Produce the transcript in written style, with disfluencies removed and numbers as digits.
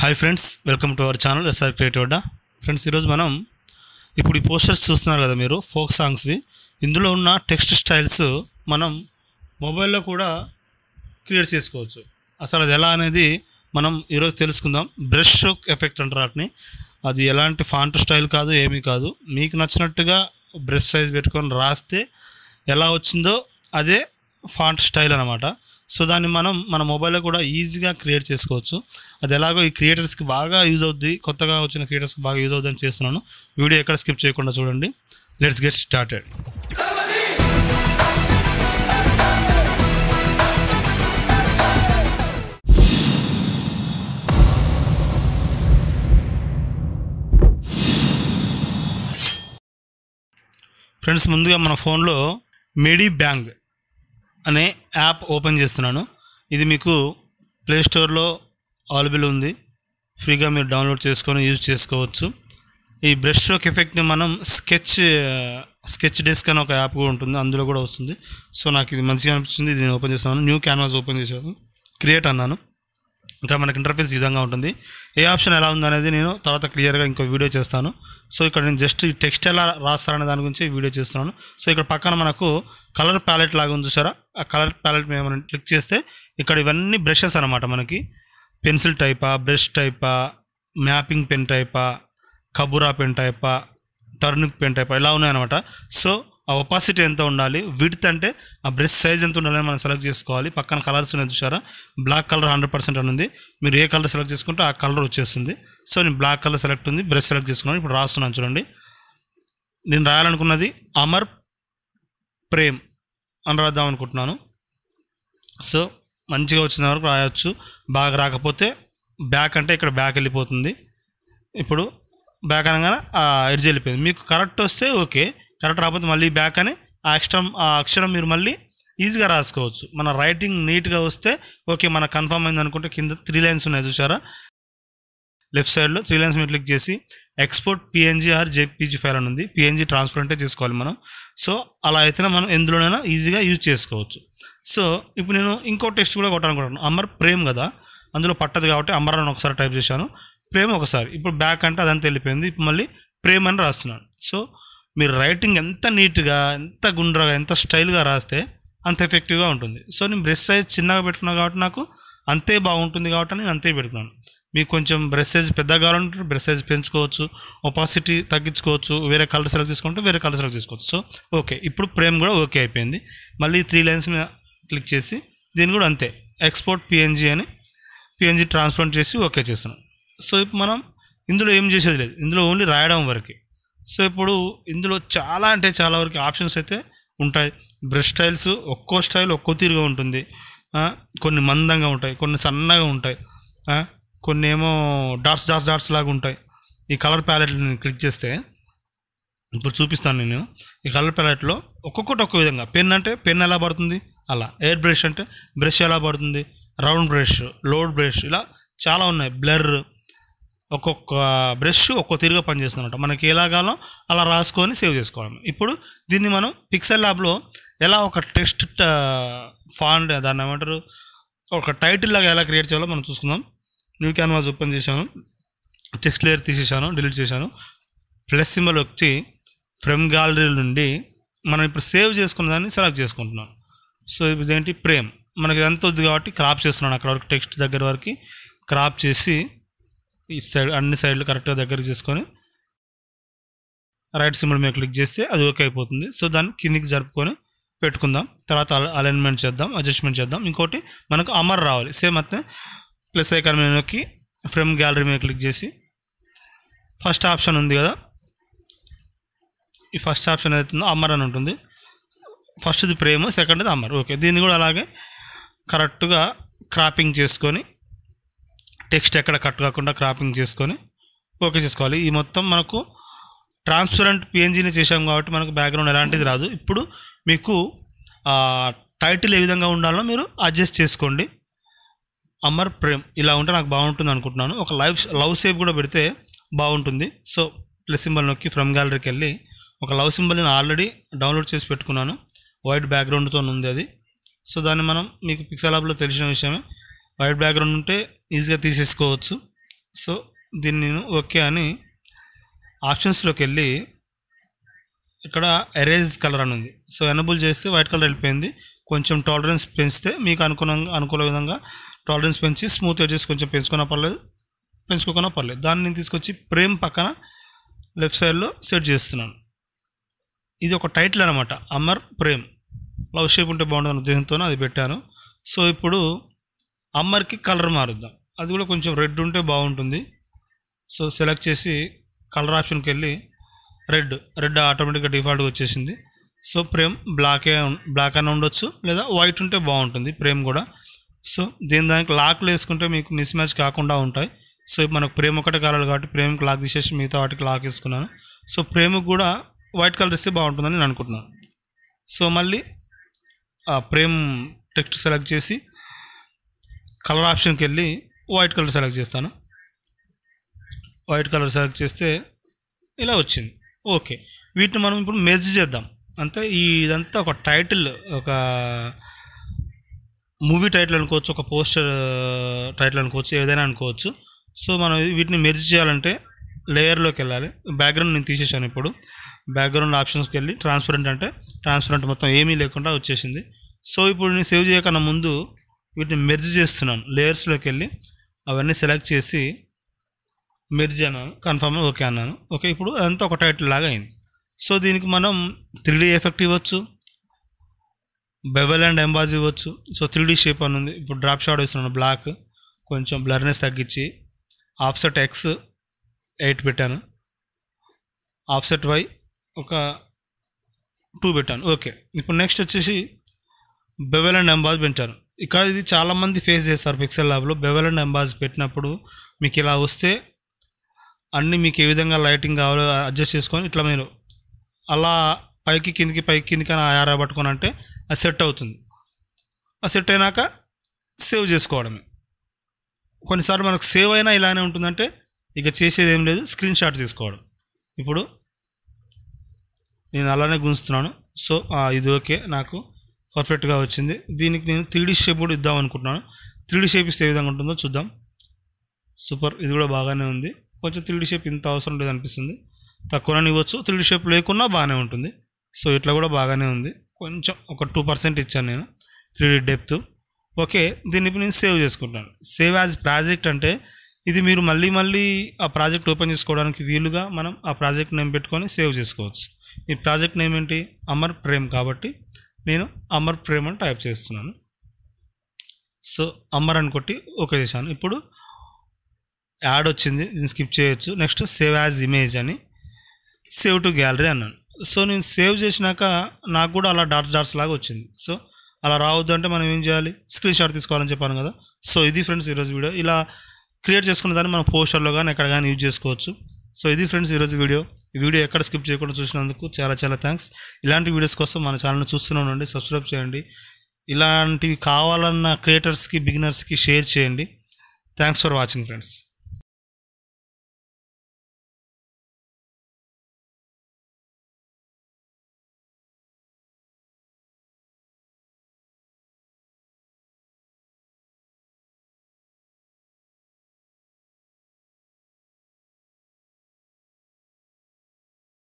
Hi friends, welcome to our channel SR creative Adda. Friends, ఈరోజు మనం ఇప్పుడు ఈ పోస్టర్స్ చూస్తున్నారు కదా మీరు, ఫోక్ సాంగ్స్వి. ఇందులో ఉన్న టెక్స్ట్ స్టైల్స్ మనం మొబైల్లో కూడా క్రియేట్ చేసుకోవచ్చు. అసలు అది ఎలా అనేది మనం ఈరోజు తెలుసుకుందాం. బ్రష్ స్ట్రోక్ ఎఫెక్ట్ అంటారు వాటిని. అది ఎలాంటి ఫాంట్ స్టైల్ కాదు, ఏమీ కాదు. మీకు నచ్చినట్టుగా బ్రష్ సైజ్ పెట్టుకొని రాస్తే ఎలా వచ్చిందో అదే ఫాంట్ స్టైల్ అనమాట. సో దాన్ని మనం మన మొబైల్లో కూడా ఈజీగా క్రియేట్ చేసుకోవచ్చు. అది ఎలాగో ఈ క్రియేటర్స్కి బాగా యూజ్ అవుద్ది, కొత్తగా వచ్చిన క్రియేటర్స్కి బాగా యూజ్ అవుద్ది అని చేస్తున్నాను. వీడియో ఎక్కడ స్కిప్ చేయకుండా చూడండి. Let's get started. ఫ్రెండ్స్, ముందుగా మన ఫోన్లో మెడి బ్యాంగ్ అనే యాప్ ఓపెన్ చేస్తున్నాను. ఇది మీకు ప్లే స్టోర్లో అవైలబుల్ ఉంది. ఫ్రీగా మీరు డౌన్లోడ్ చేసుకొని యూజ్ చేసుకోవచ్చు. ఈ బ్రష్ స్ట్రోక్ ఎఫెక్ట్ని మనం స్కెచ్ డెస్క్ అని ఒక యాప్ కూడా ఉంటుంది, అందులో కూడా వస్తుంది. సో నాకు ఇది మంచిగా అనిపించింది, ఇది నేను ఓపెన్ చేస్తాను. న్యూ క్యాన్వాస్ ఓపెన్ చేశాను, క్రియేట్ అన్నాను. ఇంకా మనకి ఇంటర్ఫేస్ ఈ విధంగా ఉంటుంది. ఏ ఆప్షన్ ఎలా ఉందనేది నేను తర్వాత క్లియర్గా ఇంకో వీడియో చేస్తాను. సో ఇక్కడ నేను జస్ట్ ఈ టెక్స్ట్ ఎలా రాస్తారనే దాని గురించి వీడియో చేస్తున్నాను. సో ఇక్కడ పక్కన మనకు కలర్ ప్యాలెట్ లాగా ఉంది చూసారా, ఆ కలర్ ప్యాలెట్ మీద మనం క్లిక్ చేస్తే ఇక్కడ ఇవన్నీ బ్రషెస్ అనమాట. మనకి పెన్సిల్ టైపా, బ్రష్ టైపా, మ్యాపింగ్ పెన్ టైపా, కబురా పెన్ టైపా, టర్నిప్ పెన్ టైపా ఇలా ఉన్నాయన్నమాట. సో ఆ ఒపాసిటీ ఎంత ఉండాలి, విడ్త్ అంటే ఆ బ్రష్ సైజ్ ఎంత ఉండాలని మనం సెలెక్ట్ చేసుకోవాలి. పక్కన కలర్స్ ఉన్నాయి చూసారా, బ్లాక్ కలర్ 100% అని ఉంది. మీరు ఏ కలర్ సెలెక్ట్ చేసుకుంటే ఆ కలర్ వచ్చేస్తుంది. సో నేను బ్లాక్ కలర్ సెలెక్ట్ ఉంది, బ్రష్ సెలెక్ట్ చేసుకున్నాను. ఇప్పుడు రాస్తున్నాను చూడండి. నేను రాయాలనుకున్నది అమర్ ప్రేమ్ అని రాద్దాం అనుకుంటున్నాను. సో మంచిగా వచ్చిన వరకు రాయొచ్చు. బాగా రాకపోతే బ్యాక్ అంటే ఇక్కడ బ్యాక్ వెళ్ళిపోతుంది. ఇప్పుడు బ్యాక్ అనగానే ఆ ఎడ్జ్ వెళ్ళిపోయింది. మీకు కరెక్ట్ వస్తే ఓకే, కరెక్ట్ రాకపోతే మళ్ళీ బ్యాక్ అని ఆ అక్షరం మీరు మళ్ళీ ఈజీగా రాసుకోవచ్చు. మన రైటింగ్ నీట్గా వస్తే ఓకే, మన కన్ఫర్మ్ అయింది అనుకుంటే కింద 3 లైన్స్ ఉన్నాయి చూసారా, లెఫ్ట్ సైడ్లో 3 లైన్స్ మీద క్లిక్ చేసి export PNG are JPG file అని ఉంది. పిఎన్జీ ట్రాన్స్పరెంటే చేసుకోవాలి మనం. సో అలా అయితేనే మనం ఎందులోనైనా ఈజీగా యూజ్ చేసుకోవచ్చు. సో ఇప్పుడు నేను ఇంకో టెక్స్ట్ కూడా కొట్టాలనుకుంటున్నాను. అమర్ ప్రేమ్ కదా, అందులో పట్టదు కాబట్టి అమర్ అని ఒకసారి టైప్ చేశాను, ప్రేమ్ ఒకసారి. ఇప్పుడు బ్యాక్ అంటే అదంతా వెళ్ళిపోయింది. ఇప్పుడు మళ్ళీ ప్రేమ్ అని రాస్తున్నాను. సో మీరు రైటింగ్ ఎంత నీట్గా, ఎంత గుండ్రగా, ఎంత స్టైల్గా రాస్తే అంత ఎఫెక్టివ్గా ఉంటుంది. సో నేను బ్రష్ సైజ్ చిన్నగా పెట్టుకున్నాను కాబట్టి నాకు అంతే బాగుంటుంది కాబట్టి నేను అంతే పెట్టుకున్నాను. మీకు కొంచెం బ్రష్ సైజ్ పెద్దగా కావాలంటే బ్రష్ సైజ్ పెంచుకోవచ్చు, ఒపాసిటీ తగ్గించుకోవచ్చు, వేరే కలర్ సెలెక్ట్ చేసుకుంటే వేరే కలర్ సెలెక్ట్ చేసుకోవచ్చు. సో ఓకే, ఇప్పుడు ప్రేమ్ కూడా ఓకే అయిపోయింది. మళ్ళీ 3 లైన్స్ మీద క్లిక్ చేసి దీన్ని కూడా అంతే ఎక్స్పోర్ట్ పిఎన్జీ అని పిఎన్జీ ట్రాన్స్పరెంట్ చేసి ఓకే చేస్తున్నాం. సో ఇప్పుడు మనం ఇందులో ఏం చేసేది లేదు, ఇందులో ఓన్లీ రాయడం వరకే. సో ఇప్పుడు ఇందులో చాలా అంటే చాలా వరకు ఆప్షన్స్ అయితే ఉంటాయి. బ్రష్ స్టైల్స్ ఒక్కో స్టైల్ ఒక్కో తీరుగా ఉంటుంది. కొన్ని మందంగా ఉంటాయి, కొన్ని సన్నగా ఉంటాయి, కొన్ని ఏమో డాట్స్ లాగా ఉంటాయి. ఈ కలర్ ప్యాలెట్ని క్లిక్ చేస్తే ఇప్పుడు చూపిస్తాను నేను. ఈ కలర్ ప్యాలెట్లో ఒక్కొక్కటి ఒక్కో విధంగా. పెన్ అంటే పెన్ ఎలా పడుతుంది అలా, ఎయిర్ బ్రష్ అంటే బ్రష్ ఎలా పడుతుంది, రౌండ్ బ్రష్, లోడ్ బ్రష్, ఇలా చాలా ఉన్నాయి. బ్లర్, ఒక్కొక్క బ్రష్ ఒక్కో తీరుగా పనిచేస్తుందన్నమాట. మనకి ఎలా కావాలో అలా రాసుకొని సేవ్ చేసుకోవాలి. ఇప్పుడు దీన్ని మనం పిక్సెల్ ల్యాబ్లో ఎలా ఒక టెక్స్ట్ ఫాంట్, దాన్ని ఏమంటారు, ఒక టైటిల్ లాగా ఎలా క్రియేట్ చేయాలో మనం చూసుకుందాం. న్యూ క్యాన్వాస్ ఓపెన్ చేశాను, టెక్స్ట్ లేయర్ తీసేసాను, డిలీట్ చేశాను. ప్లస్ సింబల్ వచ్చి ఫ్రమ్ గ్యాలరీ నుండి మనం ఇప్పుడు సేవ్ చేసుకున్న దాన్ని సెలెక్ట్ చేసుకుంటున్నాను. సో ఇదేంటి ప్రేమ్, మనకి ఎంత వద్దు కాబట్టి క్రాప్ చేస్తున్నాను. అక్కడ వరకు టెక్స్ట్ దగ్గర వరకు క్రాప్ చేసి ఈ సైడ్ అన్ని సైడ్లు కరెక్ట్గా దగ్గర చేసుకొని రైట్ సింబల్ మీద క్లిక్ చేస్తే అది ఓకే అయిపోతుంది. సో దాన్ని కిందికి జరుపుకొని పెట్టుకుందాం. తర్వాత అలైన్మెంట్ చేద్దాం, అడ్జస్ట్మెంట్ చేద్దాం. ఇంకోటి మనకు అమర్ రావాలి, సేమ్ అట్నే ప్లస్ ఐకాన్ మీద నొక్కి ఫ్రమ్ గ్యాలరీ మీద క్లిక్ చేసి ఫస్ట్ ఆప్షన్ ఉంది కదా, ఈ ఫస్ట్ ఆప్షన్ ఏదైతుందో అమర్ అని ఉంటుంది. ఫస్ట్ది ప్రేమ్, సెకండ్ది అమర్. ఓకే, దీన్ని కూడా అలాగే కరెక్ట్గా క్రాపింగ్ చేసుకొని టెక్స్ట్ ఎక్కడ కట్ కాకుండా క్రాపింగ్ చేసుకొని ఓకే చేసుకోవాలి. ఈ మొత్తం మనకు ట్రాన్స్పరెంట్ పిఎన్జీని చేసాం కాబట్టి మనకు బ్యాక్గ్రౌండ్ ఎలాంటిది రాదు. ఇప్పుడు మీకు టైటిల్ ఏ విధంగా ఉండాలో మీరు అడ్జస్ట్ చేసుకోండి. అమర్ ప్రేమ్ ఇలా ఉంటే నాకు బాగుంటుంది అనుకుంటున్నాను. ఒక లవ్ షేప్ కూడా పెడితే బాగుంటుంది. సో ప్లస్ సింబల్ నొక్కి ఫ్రమ్ గ్యాలరీకి వెళ్ళి ఒక లవ్ సింబల్ నేను ఆల్రెడీ డౌన్లోడ్ చేసి పెట్టుకున్నాను, వైట్ బ్యాక్గ్రౌండ్తో ఉంది అది. సో దాన్ని మనం మీకు పిక్సెల్ ల్యాబ్లో తెలిసిన విషయమే. వైట్ బ్యాక్గ్రౌండ్ ఉంటే ఈజీగా తీసేసుకోవచ్చు. సో దీన్ని నేను ఓకే అని ఆప్షన్స్లోకి వెళ్ళి ఇక్కడ ఎరేజ్ కలర్ అని ఉంది. సో ఎనబుల్ చేస్తే వైట్ కలర్ వెళ్ళిపోయింది. కొంచెం టాలరెన్స్ పెంచితే మీకు అనుకూల విధంగా టాలరెన్స్ పెంచి స్మూత్ ఎడ్జెస్ కొంచెం పెంచుకున్నా పర్లేదు, పెంచుకోకున్నా పర్లేదు. దాన్ని నేను తీసుకొచ్చి ప్రేమ్ పక్కన లెఫ్ట్ సైడ్లో సెట్ చేస్తున్నాను. ఇది ఒక టైటిల్ అనమాట, అమర్ ప్రేమ్. లవ్ షేప్ ఉంటే బాగుంటుంది ఉద్దేశంతో అది పెట్టాను. సో ఇప్పుడు అమ్మర్కి కలర్ మారుద్దాం. అది కూడా కొంచెం రెడ్ ఉంటే బాగుంటుంది. సో సెలెక్ట్ చేసి కలర్ ఆప్షన్కి వెళ్ళి రెడ్ ఆటోమేటిక్గా డిఫాల్ట్గా వచ్చేసింది. సో ప్రేమ్ బ్లాక్ అని ఉండొచ్చు, లేదా వైట్ ఉంటే బాగుంటుంది ప్రేమ్ కూడా. సో దానికి లాక్లు వేసుకుంటే మీకు మిస్ మ్యాచ్ కాకుండా ఉంటాయి. సో మనకు ప్రేమ్ ఒకటే కావాలి కాబట్టి ప్రేమ్కి లాక్ తీసేసి మిగతా వాటికి లాక్ వేసుకున్నాను. సో ప్రేమ్కి కూడా వైట్ కలర్ ఇస్తే బాగుంటుందని నేను అనుకుంటున్నాను. సో మళ్ళీ ఆ ప్రేమ్ టెక్స్ట్ సెలెక్ట్ చేసి కలర్ ఆప్షన్కి వెళ్ళి వైట్ కలర్ సెలెక్ట్ చేస్తాను. వైట్ కలర్ సెలెక్ట్ చేస్తే ఇలా వచ్చింది. ఓకే, వీటిని మనం ఇప్పుడు మెర్జ్ చేద్దాం. అంతే, ఇదంతా ఒక టైటిల్, ఒక మూవీ టైటిల్ అనుకోవచ్చు, ఒక పోస్టర్ టైటిల్ అనుకోవచ్చు, ఏదైనా అనుకోవచ్చు. సో మనం వీటిని మెర్జ్ చేయాలంటే లేయర్లోకి వెళ్ళాలి. బ్యాక్గ్రౌండ్ నేను తీసేసాను. ఇప్పుడు బ్యాక్గ్రౌండ్ ఆప్షన్స్కి వెళ్ళి ట్రాన్స్పరెంట్ మొత్తం ఏమీ లేకుండా వచ్చేసింది. సో ఇప్పుడు నేను సేవ్ చేయకన్నా ముందు వీటిని మెర్జ్ చేస్తున్నాను. లేయర్స్లోకి వెళ్ళి అవన్నీ సెలెక్ట్ చేసి మెర్జ్ అన్నాను, కన్ఫర్మ్ ఓకే అన్నాను. ఓకే, ఇప్పుడు అదంతా ఒక టైటిల్ లాగా అయింది. సో దీనికి మనం 3D ఎఫెక్ట్ ఇవ్వచ్చు, బెవెల్ అండ్ ఎంబాజ్ ఇవ్వచ్చు. సో 3D షేప్ అని ఉంది. ఇప్పుడు డ్రాప్ షాడో ఇస్తున్నాను, బ్లాక్, కొంచెం బ్లర్నెస్ తగ్గించి ఆఫ్సెట్ X 8 పెట్టాను, ఆఫ్సెట్ Y ఒక 2 పెట్టాను. ఓకే, ఇప్పుడు నెక్స్ట్ వచ్చేసి బెవెల్ అండ్ ఎంబాజ్ పెట్టాను. ఇక్కడ ఇది చాలామంది ఫేస్ చేస్తారు పిక్సెల్ ల్యాబ్లో. బెవెల్ అండ్ ఎంబాజ్ పెట్టినప్పుడు మీకు ఇలా వస్తే అన్నీ మీకు ఏ విధంగా లైటింగ్ కావాలో అడ్జస్ట్ చేసుకొని ఇట్లా మీరు అలా పైకి కిందికి అని ఆరా పట్టుకొని అంటే అది సెట్ అవుతుంది. అది సెట్ అయినాక సేవ్ చేసుకోవడమే. కొన్నిసార్లు మనకు సేవ్ అయినా ఇలానే ఉంటుందంటే ఇక చేసేది ఏం లేదు, స్క్రీన్ షాట్ తీసుకోవడం. ఇప్పుడు నేను అలానే గుంచుతున్నాను. సో ఇది ఓకే, నాకు పర్ఫెక్ట్గా వచ్చింది. దీనికి నేను 3D షేప్ కూడా ఇద్దాం అనుకుంటున్నాను. 3D షేప్ ఇస్తే ఏ విధంగా ఉంటుందో చూద్దాం. సూపర్, ఇది కూడా బాగానే ఉంది. కొంచెం 3D షేప్ ఇంత అవసరం లేదు అనిపిస్తుంది, తక్కువనే ఇవ్వచ్చు. 3D షేప్ లేకున్నా బాగానే ఉంటుంది. సో ఇట్లా కూడా బాగానే ఉంది. కొంచెం ఒక 2% ఇచ్చాను నేను 3D డెప్త్. ఓకే, దీన్ని ఇప్పుడు నేను సేవ్ చేసుకుంటాను. సేవ్ యాజ్ ప్రాజెక్ట్ అంటే ఇది మీరు మళ్ళీ ఆ ప్రాజెక్ట్ ఓపెన్ చేసుకోవడానికి వీలుగా మనం ఆ ప్రాజెక్ట్ నేమ్ పెట్టుకొని సేవ్ చేసుకోవచ్చు. ఈ ప్రాజెక్ట్ నేమ్ ఏంటి, అమర్ ప్రేమ్, కాబట్టి నేను అమర్ ప్రేమ్ అని టైప్ చేస్తున్నాను. సో అమర్ అని కొట్టి ఓకే చేశాను. ఇప్పుడు యాడ్ వచ్చింది, దీన్ని స్కిప్ చేయొచ్చు. నెక్స్ట్ సేవ్ యాజ్ ఇమేజ్ అని సేవ్ టు గ్యాలరీ అన్నాను. సో నేను సేవ్ చేసినాక నాకు కూడా అలా డాట్స్ లాగా వచ్చింది. సో అలా రావద్దు అంటే మనం ఏం చేయాలి, స్క్రీన్ షాట్ తీసుకోవాలని చెప్పాను కదా. సో ఇది ఫ్రెండ్స్ ఈరోజు వీడియో. ఇలా క్రియేట్ చేసుకున్న దాన్ని మనం పోస్టర్లో కానీ ఎక్కడ కానీ యూజ్ చేసుకోవచ్చు. సో ఇది ఫ్రెండ్స్ ఈరోజు వీడియో. ఈ వీడియో ఎక్కడ స్కిప్ చేయకుండా చూసినందుకు చాలా థ్యాంక్స్. ఇలాంటి వీడియోస్ కోసం మన ఛానల్ని చూస్తూనే ఉండండి, సబ్స్క్రైబ్ చేయండి. ఇలాంటివి కావాలన్న క్రియేటర్స్కి, బిగినర్స్కి షేర్ చేయండి. Thanks for watching friends.